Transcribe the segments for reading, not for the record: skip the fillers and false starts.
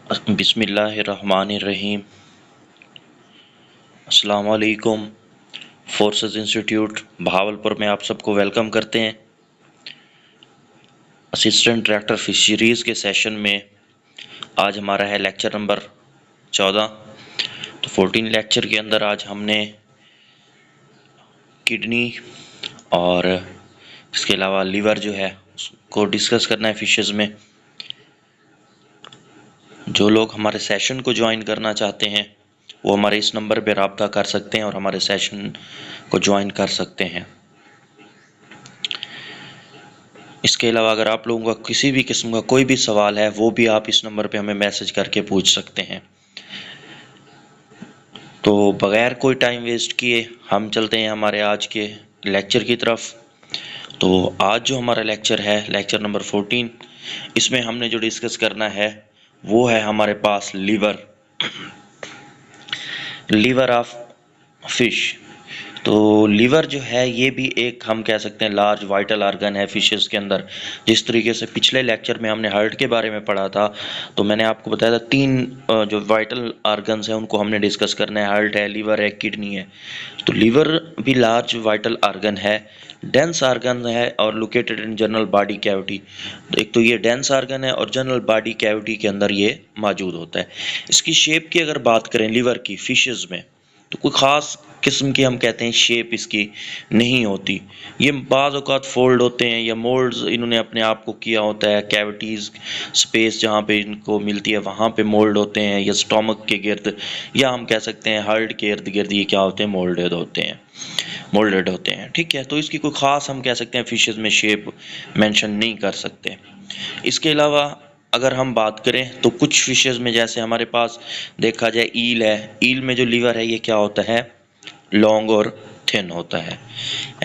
बिस्मिल्लाहिर्रहमानिर्रहीम। अस्सलाम वालेकुम। फोर्सेस इंस्टीट्यूट बहावलपुर में आप सबको वेलकम करते हैं। असिस्टेंट डायरेक्टर फिशरीज़ के सेशन में आज हमारा है लेक्चर नंबर 14। तो 14 लेक्चर के अंदर आज हमने किडनी और इसके अलावा लीवर जो है उसको डिस्कस करना है फिशेज़ में। जो लोग हमारे सेशन को ज्वाइन करना चाहते हैं वो हमारे इस नंबर पर रब्ता कर सकते हैं और हमारे सेशन को ज्वाइन कर सकते हैं। इसके अलावा अगर आप लोगों का किसी भी किस्म का कोई भी सवाल है वो भी आप इस नंबर पे हमें मैसेज करके पूछ सकते हैं। तो बग़ैर कोई टाइम वेस्ट किए हम चलते हैं हमारे आज के लेक्चर की तरफ। तो आज जो हमारा लेक्चर है लेक्चर नंबर 14, इसमें हमने जो डिस्कस करना है वो है हमारे पास लीवर ऑफ फिश। तो लीवर जो है ये भी एक हम कह सकते हैं लार्ज वाइटल आर्गन है फिशेस के अंदर। जिस तरीके से पिछले लेक्चर में हमने हार्ट के बारे में पढ़ा था तो मैंने आपको बताया था 3 जो वाइटल आर्गन्स हैं उनको हमने डिस्कस करना है। हार्ट है, लीवर है, किडनी है। तो लीवर भी लार्ज वाइटल आर्गन है, डेंस आर्गन है और located in general body cavity. एक तो ये डेंस आर्गन है और जनरल बॉडी कैविटी के अंदर ये मौजूद होता है। इसकी शेप की अगर बात करें लीवर की फिशेस में तो कोई ख़ास किस्म की हम कहते हैं शेप इसकी नहीं होती। ये बाज़ औक़ात फोल्ड होते हैं या मोल्ड्स इन्होंने अपने आप को किया होता है। कैविटीज़ स्पेस जहाँ पे इनको मिलती है वहाँ पे मोल्ड होते हैं, या स्टमक के गिर्द, या हम कह सकते हैं हार्ट के इर्द गिर्द ये क्या होते हैं, मोल्डेड होते हैं। ठीक है, तो इसकी कोई ख़ास हम कह सकते हैं फिशेस में शेप मेंशन नहीं कर सकते। इसके अलावा अगर हम बात करें तो कुछ फिशेस में जैसे हमारे पास देखा जाए ईल है, ईल में जो लीवर है ये क्या होता है, लॉन्ग और थिन होता है।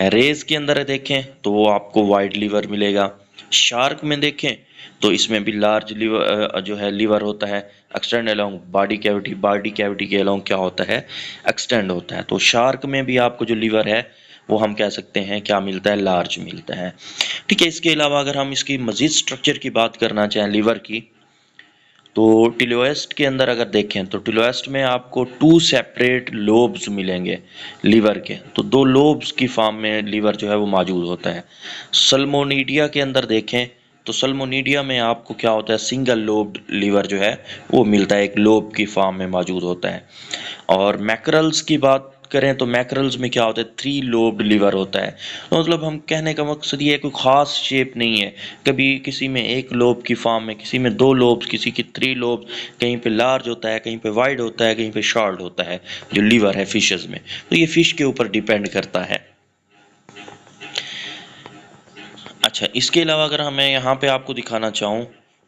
रेज के अंदर देखें तो वो आपको वाइड लीवर मिलेगा। शार्क में देखें तो इसमें भी लार्ज लीवर जो है लीवर होता है, एक्सटेंड अलोंग बॉडी कैविटी के अलोंग क्या होता है, एक्सटेंड होता है। तो शार्क में भी आपको जो लीवर है वो हम कह सकते हैं क्या मिलता है, लार्ज मिलता है। ठीक है, इसके अलावा अगर हम इसकी मज़ीद स्ट्रक्चर की बात करना चाहें लीवर की तो टिलोएस्ट के अंदर अगर देखें तो टिलोएस्ट में आपको 2 सेपरेट लोब्स मिलेंगे लीवर के। तो 2 लोब्स की फॉर्म में लीवर जो है वो मौजूद होता है। सल्मोनीडिया के अंदर देखें तो सल्मोनीडिया में आपको क्या होता है, सिंगल लोब्ड लीवर जो है वो मिलता है, एक लोब की फॉर्म में मौजूद होता है। और मैकरल्स की बात करें तो मैकरल्स में क्या होता है, 3 लोब्ड लीवर होता है। तो मतलब हम कहने का मकसद ये है कोई ख़ास शेप नहीं है, कभी किसी में 1 लोब की फॉर्म में, किसी में 2 लोब्स, किसी की 3 लोब्स, कहीं पे लार्ज होता है, कहीं पे वाइड होता है, कहीं पे शॉर्ट होता है जो लीवर है फिशेस में। तो ये फिश के ऊपर डिपेंड करता है। अच्छा, इसके अलावा अगर मैं यहाँ पे आपको दिखाना चाहूँ,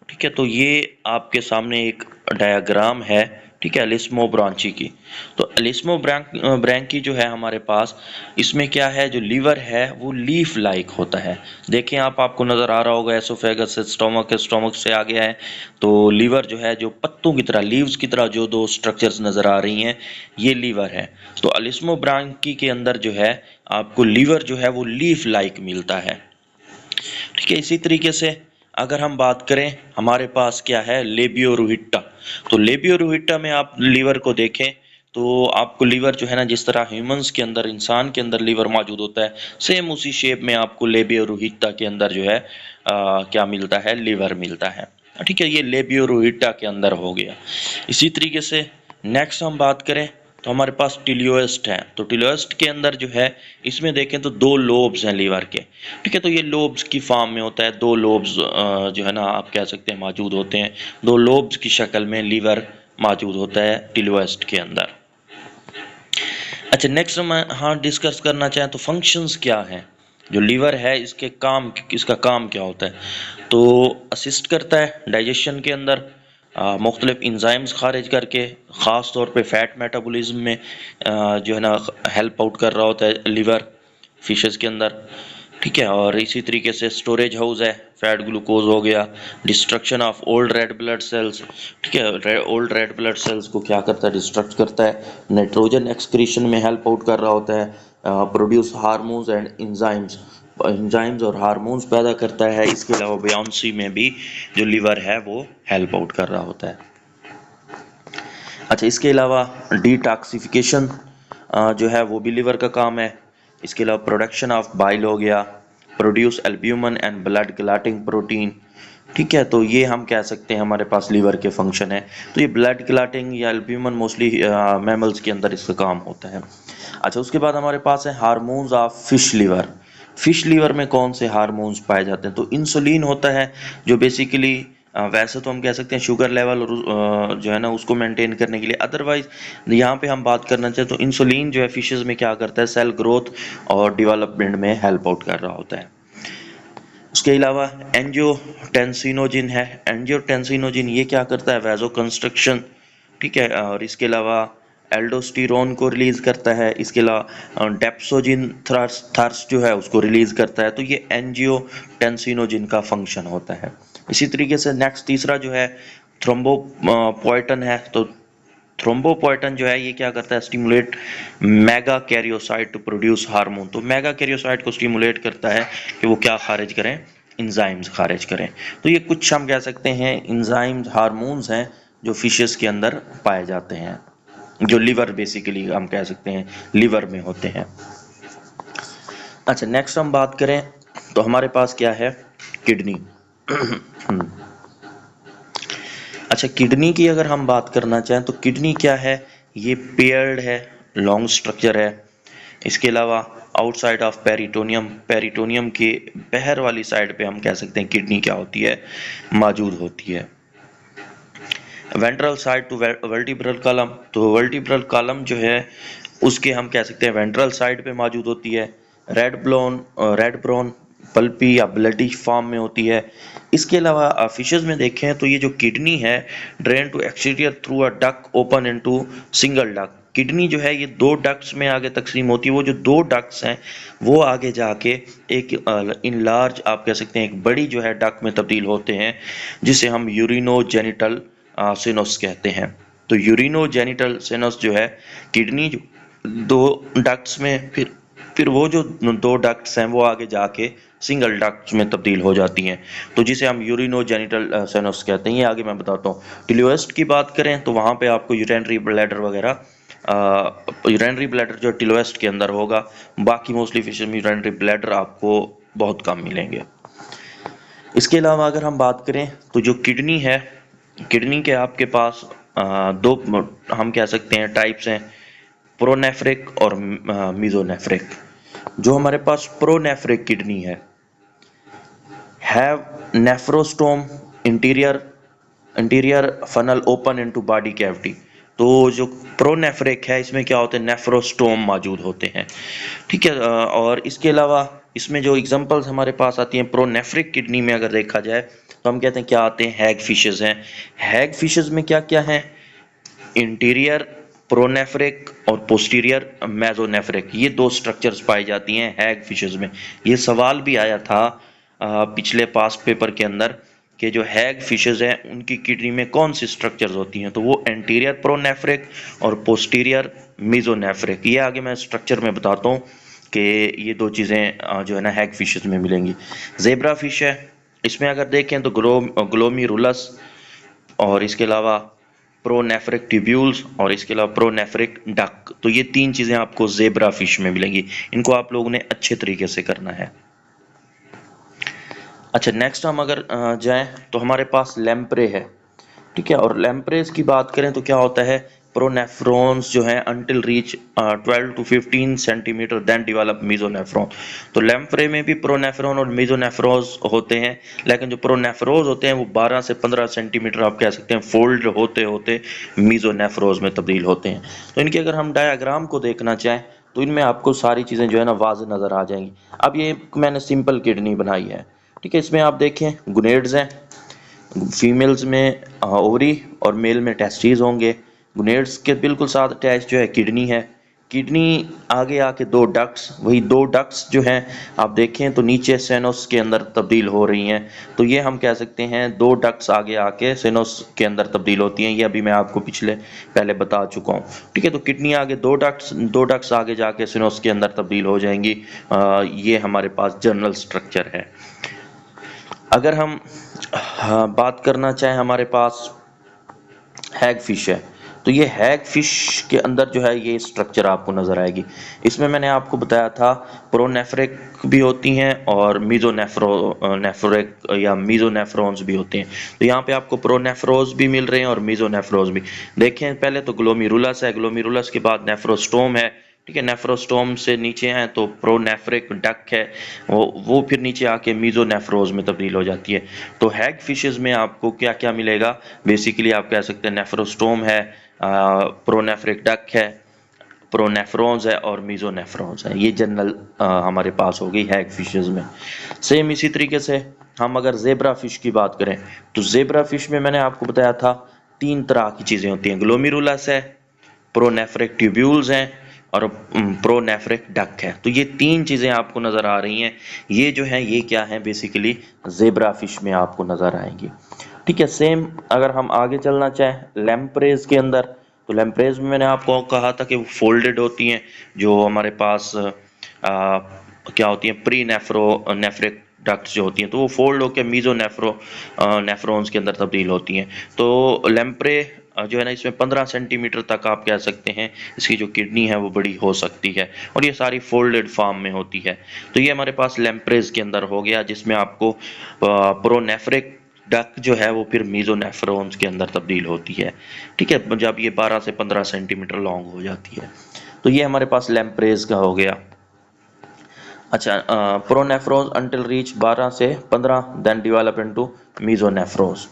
ठीक है, तो ये आपके सामने एक डायग्राम है, ठीक है, एलिस्मो ब्रांची की। तो एलिस्मो ब्रांची जो है हमारे पास, इसमें क्या है, जो लीवर है वो लीफ लाइक होता है। देखें आपको नज़र आ रहा होगा एसोफेगस से स्टोमक से आ गया है। तो लीवर जो है जो पत्तों की तरह, लीव्स की तरह जो 2 स्ट्रक्चर्स नज़र आ रही हैं ये लीवर है। तो एलिस्मो ब्रांची के अंदर जो है आपको लीवर जो है वो लीफ लाइक मिलता है। ठीक है, इसी तरीके से अगर हम बात करें हमारे पास क्या है, लेबियोरुहिट्टा। तो लेबियोरुहिट्टा में आप लीवर को देखें तो आपको लीवर जो है ना, जिस तरह ह्यूमंस के अंदर, इंसान के अंदर लीवर मौजूद होता है, सेम उसी शेप में आपको लेबियोरुहिट्टा के अंदर जो है क्या मिलता है, लीवर मिलता है। ठीक है, ये लेबियोरुहिट्टा के अंदर हो गया। इसी तरीके से नेक्स्ट हम बात करें तो हमारे पास टिलियोस्ट है। तो टिलियोस्ट के अंदर जो है इसमें देखें तो 2 लोब्स हैं लीवर के। ठीक है, तो ये लोब्स की फॉर्म में होता है, 2 लोब्स जो है ना आप कह सकते हैं मौजूद होते हैं, 2 लोब्स की शक्ल में लीवर मौजूद होता है टिलियोस्ट के अंदर। अच्छा, नेक्स्ट हम हाँ डिस्कस करना चाहें तो फंक्शंस क्या हैं, जो लीवर है इसका काम क्या होता है। तो असिस्ट करता है डाइजेशन के अंदर, मुख्तलिफ इंजाइम्स खारिज करके, ख़ास तौर पे फैट मेटाबॉलिज्म में जो है ना हेल्प आउट कर रहा होता है लीवर फिशेस के अंदर। ठीक है, और इसी तरीके से स्टोरेज हाउस है, फैट ग्लूकोज हो गया, destruction of old red blood cells. ठीक है, ओल्ड रेड ब्लड सेल्स को क्या करता है, डिस्ट्रक्ट करता है। नाइट्रोजन एक्सक्रीशन में हेल्प आउट कर रहा होता है, प्रोड्यूस हार्मोन्स एंड एंजाइम्स और हार्मोन्स पैदा करता है। इसके अलावा बयानसी में भी जो लीवर है वो हेल्प आउट कर रहा होता है। अच्छा, इसके अलावा डिटॉक्सिफिकेशन जो है वो भी लीवर का काम है। इसके अलावा प्रोडक्शन ऑफ बाइल हो गया, produce albumin and blood clotting protein. ठीक है, तो ये हम कह सकते हैं हमारे पास लीवर के फंक्शन है। तो ये ब्लड क्लॉटिंग या एल्ब्यूमिन मोस्टली मैमल्स के अंदर इसका काम होता है। अच्छा, उसके बाद हमारे पास है hormones of fish liver. Fish liver में कौन से हार्मोन्स पाए जाते हैं? तो इंसुलिन होता है, जो बेसिकली वैसे तो हम कह सकते हैं शुगर लेवल जो है ना उसको मेंटेन करने के लिए। अदरवाइज यहाँ पे हम बात करना चाहें तो इंसुलिन जो है फिशेज में क्या करता है, सेल ग्रोथ और डेवलपमेंट में हेल्प आउट कर रहा होता है। उसके अलावा एंजियोटेंसिनोजिन है। एंजियोटेंसिनोजिन ये क्या करता है, वैसो कंस्ट्रक्शन। ठीक है, और इसके अलावा एल्डोस्टेरोन को रिलीज करता है। इसके अलावा डेप्सोजिन थर्स जो है उसको रिलीज करता है। तो ये एंजियोटेंसिनोजिन का फंक्शन होता है। इसी तरीके से नेक्स्ट तीसरा जो है थ्रोम्बोपोएटिन है। तो थ्रोम्बोपोएटिन जो है ये क्या करता है, stimulate megakaryocyte to produce hormone. तो मेगा कैरियोसाइट को स्टिमुलेट करता है कि वो क्या खारिज करें, इंजाइम्स खारिज करें। तो ये कुछ हम कह सकते हैं इंजाइम्स हार्मोन्स हैं जो फिशेस के अंदर पाए जाते हैं, जो लिवर बेसिकली हम कह सकते हैं लिवर में होते हैं। अच्छा, नेक्स्ट हम बात करें तो हमारे पास क्या है, किडनी। अच्छा, किडनी की अगर हम बात करना चाहें तो किडनी क्या है, ये पेयर्ड है, लॉन्ग स्ट्रक्चर है। इसके अलावा आउटसाइड ऑफ पेरिटोनियम, पेरिटोनियम के बाहर वाली साइड पे हम कह सकते हैं किडनी क्या होती है, मौजूद होती है। Ventral side to vertebral column, तो वर्टिब्रल कॉलम जो है उसके हम कह सकते हैं वेंट्रल साइड पे मौजूद होती है। रेड ब्राउन पल्पी या ब्लडी फॉर्म में होती है। इसके अलावा फिशेज में देखें तो ये जो किडनी है, drain to exterior through a duct open into single duct. Kidney जो है ये दो डक्ट्स में आगे तकसीम होती है। वो जो दो डक्ट्स हैं वो आगे जाके एक इन लार्ज आप कह सकते हैं एक बड़ी जो है डक में तब्दील होते हैं, जिसे हम यूरिनोजेनिटल सिनोस कहते हैं। तो यूरिनोजेनिटल सिनोस जो है किडनी जो दो डक्ट्स में, फिर वो जो दो डक्ट्स हैं वो आगे जाके सिंगल डक्ट्स में तब्दील हो जाती हैं, तो जिसे हम यूरिनोजेनिटल सिनोस कहते हैं। ये आगे मैं बताता हूँ। टिलोएस्ट की बात करें तो वहाँ पे आपको यूरिनरी ब्लैडर वगैरह, यूरिनरी ब्लैडर जो टिलोएस्ट के अंदर होगा। बाकी मोस्टली फिशेज में यूरिनरी ब्लैडर आपको बहुत कम मिलेंगे। इसके अलावा अगर हम बात करें तो जो किडनी है, किडनी के आपके पास दो हम कह सकते हैं टाइप्स हैं, प्रोनेफ्रिक और मीजोनेफ्रिक। जो हमारे पास प्रोनेफ्रिक किडनी है, have nephrostome interior interior funnel open into body cavity. तो जो प्रोनेफ्रिक है इसमें क्या होते हैं, नेफ्रोस्टोम मौजूद होते हैं। ठीक है, और इसके अलावा इसमें जो एग्जांपल्स हमारे पास आती हैं प्रोनेफ्रिक किडनी में अगर देखा जाए तो हम कहते हैं क्या आते हैं, हैग फिशेज हैं। हैग फिशेज में क्या क्या है, इंटीरियर प्रोनेफ्रिक और पोस्टीरियर मेसोनेफ्रिक, ये दो स्ट्रक्चर्स पाई जाती हैं हैग फिशेज में। ये सवाल भी आया था पिछले पास्ट पेपर के अंदर कि जो हैग फिशेज हैं उनकी किडनी में कौन सी स्ट्रक्चर्स होती हैं, तो वो एंटीरियर प्रोनेफ्रिक और पोस्टीरियर मेसोनेफ्रिक। ये आगे मैं स्ट्रक्चर में बताता हूँ कि ये दो चीज़ें जो है ना हैग फिशेज में मिलेंगी। जेब्रा फिश है, इसमें अगर देखें तो ग्लोमीरुलस, और इसके अलावा प्रोनेफ्रिक ट्यूब्यूल्स, और इसके अलावा प्रोनेफ्रिक डक। तो ये तीन चीज़ें आपको जेब्रा फिश में मिलेंगी। इनको आप लोगों ने अच्छे तरीके से करना है। अच्छा, नेक्स्ट हम अगर जाएं तो हमारे पास लैम्प्रे है। ठीक है, और लैम्प्रेस की बात करें तो क्या होता है, प्रोनेफ्रॉन्स जो है until reach 12 to 15 centimetre then develop mesonephron. तो लैम्प्रे में भी प्रोनेफ्रॉन और मीजोनेफ्रोज होते हैं, लेकिन जो प्रोनेफ्रोज होते हैं वो 12 से 15 सेंटीमीटर आप कह सकते हैं फोल्ड होते होते मीजोनेफ्रोज में तब्दील होते हैं। तो इनके अगर हम डायग्राम को देखना चाहें तो इनमें आपको सारी चीज़ें जो है ना वाज़ नज़र आ जाएंगी। अब ये मैंने सिंपल किडनी बनाई है। ठीक है, इसमें आप देखें गुनेड्स हैं, फीमेल्स में ओवरी और मेल में टेस्टिस होंगे। गुनेड्स के बिल्कुल साथ अटैच जो है किडनी है। किडनी आगे आके दो डक्ट्स, वही दो डक्ट्स जो हैं आप देखें तो नीचे सेनोस के अंदर तब्दील हो रही हैं। तो ये हम कह सकते हैं दो डक्ट्स आगे आके सेनोस के अंदर तब्दील होती हैं। ये अभी मैं आपको पहले बता चुका हूँ। ठीक है, तो किडनी आगे दो डक्ट्स आगे जाके सेनोस के अंदर तब्दील हो जाएंगी। ये हमारे पास जनरल स्ट्रक्चर है। अगर हम बात करना चाहें, हमारे पास हैग फिश है, तो ये हैग फिश के अंदर जो है ये स्ट्रक्चर आपको नजर आएगी। इसमें मैंने आपको बताया था प्रोनेफ्रिक भी होती हैं और नेफ्रिक या मीजोनेफ्रॉन्स भी होते हैं। तो यहाँ पे आपको प्रोनेफ्रोज भी मिल रहे हैं और मीजोनेफ्रोज भी। देखें पहले तो ग्लोमेरुलस है, ग्लोमेरुलस के बाद नेफ्रोस्टोम है, ठीक है। नेफ्रोस्टोम से नीचे हैं तो प्रोनेफ्रिक डक है, वो फिर नीचे आके मीजोनेफ्रोज में तब्दील हो जाती है। तो हैग फिशेस में आपको क्या क्या मिलेगा, बेसिकली आप कह सकते हैं नेफ्रोस्टोम है, प्रोनेफ्रिक डक है, प्रोनेफ्रॉन्स है और मीजोनेफ्रॉन्स है। ये जनरल हमारे पास हो गई हैग फिशेस में। सेम इसी तरीके से हम अगर जेब्रा फिश की बात करें तो जेब्रा फिश में मैंने आपको बताया था तीन तरह की चीजें होती हैं, ग्लोमेरुलस है, प्रोनेफ्रिक ट्यूब्यूल्स हैं और प्रोनेफ्रिक डक है। तो ये तीन चीजें आपको नजर आ रही हैं, ये जो है ये क्या है बेसिकली जेब्रा फिश में आपको नजर आएंगी, ठीक है। सेम अगर हम आगे चलना चाहें लैम्प्रेज के अंदर, तो लैम्प्रेज में मैंने आपको कहा था कि वो फोल्डेड होती हैं, जो हमारे पास क्या होती हैं प्री नेफ्रिक डक्ट्स जो होती हैं, तो वो फोल्ड होकर मीजो नेफ्रॉन्स के अंदर तब्दील होती हैं। तो लैम्प्रे जो है ना इसमें 15 सेंटीमीटर तक आप कह सकते हैं इसकी जो किडनी है वो बड़ी हो सकती है और ये सारी फोल्डेड फॉर्म में होती है। तो ये हमारे पास लैम्प्रेज के अंदर हो गया, जिसमें आपको प्रोनेफ्रिक डक जो है वो फिर मीजोनेफ्रॉन्स के अंदर तब्दील होती है, ठीक है, जब ये 12 से 15 सेंटीमीटर लॉन्ग हो जाती है। तो ये हमारे पास लैम्प्रेज का हो गया। अच्छा, प्रोनेफ्रोज अंटिल रीच 12 से 15 देन डेवलप इनटू मीजोनेफ्रोज।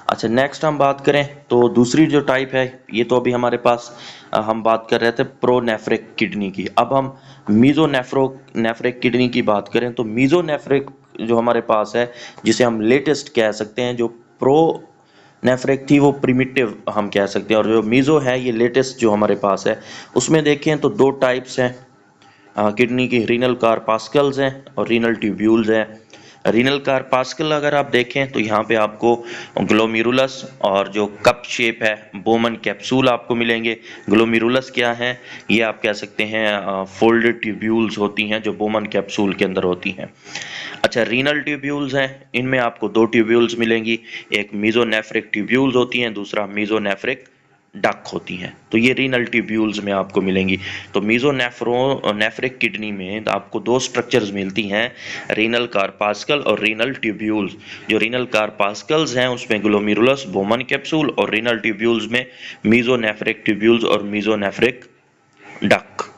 अच्छा, नेक्स्ट हम बात करें तो दूसरी जो टाइप है, ये तो अभी हमारे पास हम बात कर रहे थे प्रोनेफ्रिक किडनी की। अब हम नेफ्रिक किडनी की बात करें तो मीजोनेफ्रिक जो हमारे पास है, जिसे हम लेटेस्ट कह सकते हैं, जो प्रो नेफ्रिक थी वो प्रिमिटिव हम कह सकते हैं, और जो मीजो है ये लेटेस्ट जो हमारे पास है। उसमें देखें तो दो टाइप्स हैं किडनी की, रीनल कार्पास्कल्स हैं और रीनल ट्यूब्यूल्स हैं। रीनल कार्पास्कल अगर आप देखें तो यहाँ पे आपको ग्लोमेरुलस और जो कप शेप है बोमन कैप्सूल आपको मिलेंगे। ग्लोमेरुलस क्या है, ये आप कह सकते हैं फोल्डेड ट्यूब्यूल्स होती हैं जो बोमन कैप्सूल के अंदर होती हैं। अच्छा, रीनल ट्यूब्यूल्स हैं, इनमें आपको दो ट्यूब्यूल्स मिलेंगी, एक मीजोनेफ्रिक ट्यूब्यूल्स होती हैं, दूसरा मीजोनेफ्रिक डक होती हैं। तो ये रीनल ट्यूब्यूल्स में आपको मिलेंगी। तो मीजोनेफ्रिक किडनी में आपको दो स्ट्रक्चर्स मिलती हैं, रीनल कार्पास्कल और रीनल ट्यूब्यूल्स। जो रीनल कार्पास्कल्स हैं उसमें ग्लोमेरुलस बोमन कैप्सूल और रीनल ट्यूब्यूल्स में मीजोनेफ्रिक ट्यूब्यूल्स और मीजोनेफ्रिक डक।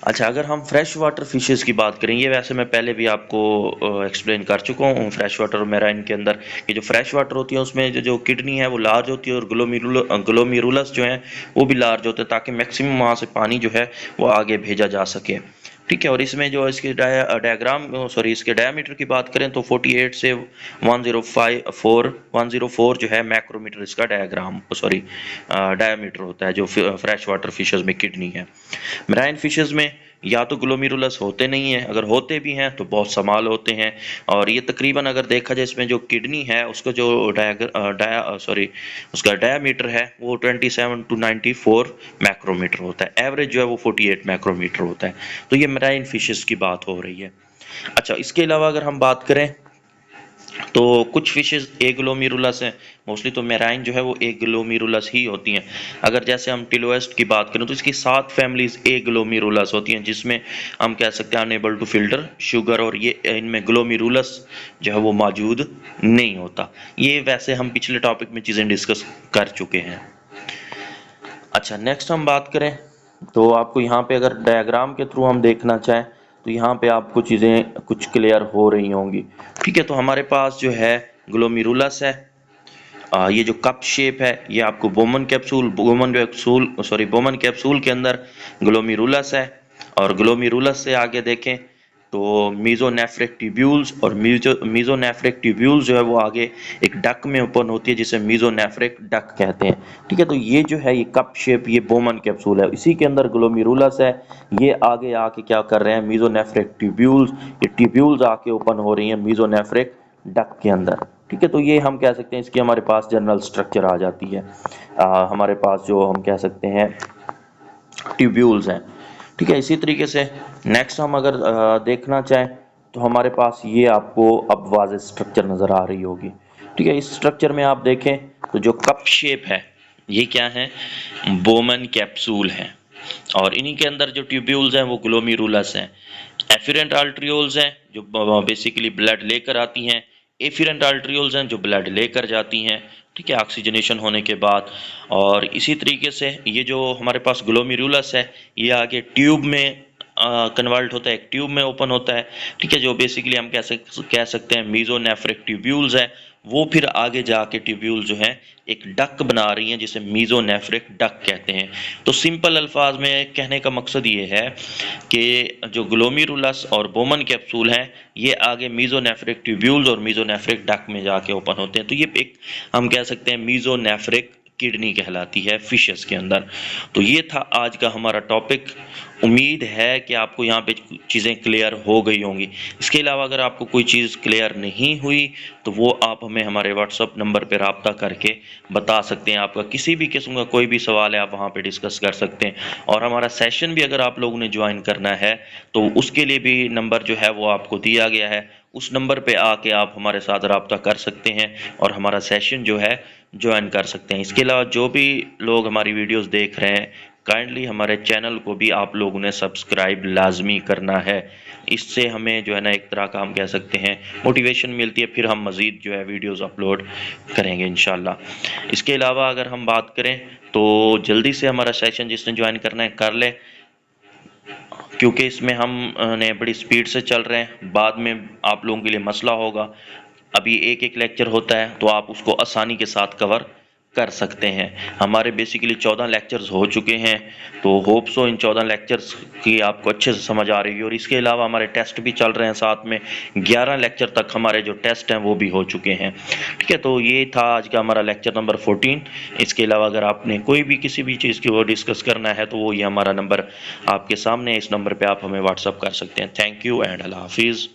अच्छा, अगर हम फ्रेश वाटर फिशेस की बात करें, ये वैसे मैं पहले भी आपको एक्सप्लेन कर चुका हूँ फ्रेश वाटर और मैराइन के अंदर, कि जो फ्रेश वाटर होती है उसमें जो किडनी है वो लार्ज होती है और ग्लोमेरुलस जो है वो भी लार्ज होते हैं, ताकि मैक्सिमम वहाँ से पानी जो है वो आगे भेजा जा सके, ठीक है। और इसमें जो इसके इसके डायमीटर की बात करें तो 48 से 104 जो है मैक्रोमीटर इसका डायमीटर होता है, जो फ्रेश वाटर फिशेस में किडनी है। मैराइन फिशेस में या तो ग्लोमेरुलस होते नहीं हैं, अगर होते भी हैं तो बहुत समाल होते हैं, और ये तकरीबन अगर देखा जाए इसमें जो किडनी है उसका जो उसका डायमीटर है वो 27 टू 94 मैक्रोमीटर होता है, एवरेज जो है वो 48 मैक्रोमीटर होता है। तो ये मैराइन फिशेस की बात हो रही है। अच्छा, इसके अलावा अगर हम बात करें तो कुछ फिशेस एग्लोमेरुलस हैं, मोस्टली तो मैराइन जो है वो एग्लोमेरुलस ही होती हैं। अगर जैसे हम टिलोएस्ट की बात करें तो इसकी 7 फैमिलीज एग्लोमेरुलस होती हैं, जिसमें हम कह सकते हैं अनेबल टू फिल्टर शुगर, और ये इनमें ग्लोमेरुलस जो है वो मौजूद नहीं होता। ये वैसे हम पिछले टॉपिक में चीज़ें डिस्कस कर चुके हैं। अच्छा, नेक्स्ट हम बात करें तो आपको यहाँ पे अगर डायग्राम के थ्रू हम देखना चाहें तो यहाँ पे आपको चीज़ें कुछ क्लियर हो रही होंगी, ठीक है। तो हमारे पास जो है ग्लोमेरुलस है, ये जो कप शेप है ये आपको बोमन कैप्सूल के अंदर ग्लोमेरुलस है, और ग्लोमेरुलस से आगे देखें तो मीजोनेफ्रिक ट्यूब्यूल्स, और मीजोनेफ्रिक ट्यूब्यूल्स जो है वो आगे एक डक में ओपन होती है जिसे मीजोनेफ्रिक डक कहते हैं, ठीक है। तो ये जो है ये कप शेप ये बोमन कैप्सूल है, इसी के अंदर ग्लोमेरुलस है, ये आगे आके क्या कर रहे हैं मीजोनेफ्रिक ट्यूब्यूल्स, ये ट्यूब्यूल्स आके ओपन हो रही हैं मीजोनेफ्रिक डक के अंदर, ठीक है। तो ये हम कह सकते हैं इसकी हमारे पास जनरल स्ट्रक्चर आ जाती है। हमारे पास जो हम कह सकते हैं ट्यूब्यूल्स हैं, ठीक है। इसी तरीके से नेक्स्ट हम अगर देखना चाहें तो हमारे पास ये आपको अब वाज़ेह स्ट्रक्चर नज़र आ रही होगी, ठीक है। इस स्ट्रक्चर में आप देखें तो जो कप शेप है ये क्या है, बोमन कैप्सूल है, और इन्हीं के अंदर जो ट्यूब्यूल्स हैं वो ग्लोमेरुलस हैं। एफिरेंट आर्टरियोल्स हैं जो बेसिकली ब्लड लेकर आती हैं, एफिरेंट आर्टरियोल्स हैं जो ब्लड लेकर जाती हैं, ठीक है, ऑक्सीजनेशन होने के बाद। और इसी तरीके से ये जो हमारे पास ग्लोमेरुलस है ये आगे ट्यूब में कन्वर्ट होता है, एक ट्यूब में ओपन होता है, ठीक है, जो बेसिकली हम कह सकते हैं मीजोनेफ्रिक ट्यूब्यूल्स है। वो फिर आगे जाके ट्यूब्यूल जो है एक डक बना रही हैं जिसे मीजोनेफ्रिक डक कहते हैं। तो सिंपल अल्फाज में कहने का मकसद ये है कि जो ग्लोमेरुलस और बोमन कैप्सूल हैं ये आगे मीजोनेफ्रिक ट्यूब्यूल्स और मीजोनेफ्रिक डक में जाके ओपन होते हैं। तो ये एक हम कह सकते हैं मीजोनेफ्रिक किडनी कहलाती है फिशेस के अंदर। तो ये था आज का हमारा टॉपिक। उम्मीद है कि आपको यहाँ पे चीज़ें क्लियर हो गई होंगी। इसके अलावा अगर आपको कोई चीज़ क्लियर नहीं हुई तो वो आप हमें हमारे व्हाट्सअप नंबर पर रब्ता करके बता सकते हैं। आपका किसी भी किस्म का कोई भी सवाल है आप वहाँ पे डिस्कस कर सकते हैं। और हमारा सेशन भी अगर आप लोगों ने ज्वाइन करना है तो उसके लिए भी नंबर जो है वो आपको दिया गया है, उस नंबर पे आके आप हमारे साथ रब्ता कर सकते हैं और हमारा सेशन जो है ज्वाइन कर सकते हैं। इसके अलावा जो भी लोग हमारी वीडियोस देख रहे हैं काइंडली हमारे चैनल को भी आप लोगों ने सब्सक्राइब लाजमी करना है। इससे हमें जो है ना एक तरह का हम कह सकते हैं मोटिवेशन मिलती है, फिर हम मज़ीद जो है वीडियोस अपलोड करेंगे इंशाल्लाह। इसके अलावा अगर हम बात करें तो जल्दी से हमारा सेशन जिसने ज्वाइन करना है कर ले, क्योंकि इसमें हम ने बड़ी स्पीड से चल रहे हैं, बाद में आप लोगों के लिए मसला होगा। अभी एक एक लेक्चर होता है तो आप उसको आसानी के साथ कवर कर सकते हैं। हमारे बेसिकली 14 लेक्चर्स हो चुके हैं, तो होप सो इन 14 लेक्चर्स की आपको अच्छे से समझ आ रही है। और इसके अलावा हमारे टेस्ट भी चल रहे हैं साथ में, 11 लेक्चर तक हमारे जो टेस्ट हैं वो भी हो चुके हैं, ठीक है। तो ये था आज का हमारा लेक्चर नंबर 14। इसके अलावा अगर आपने कोई भी किसी भी चीज़ की वो डिस्कस करना है तो वो ये हमारा नंबर आपके सामने है, इस नंबर पर आप हमें व्हाट्सअप कर सकते हैं। थैंक यू एंड अल्लाह हाफिज़।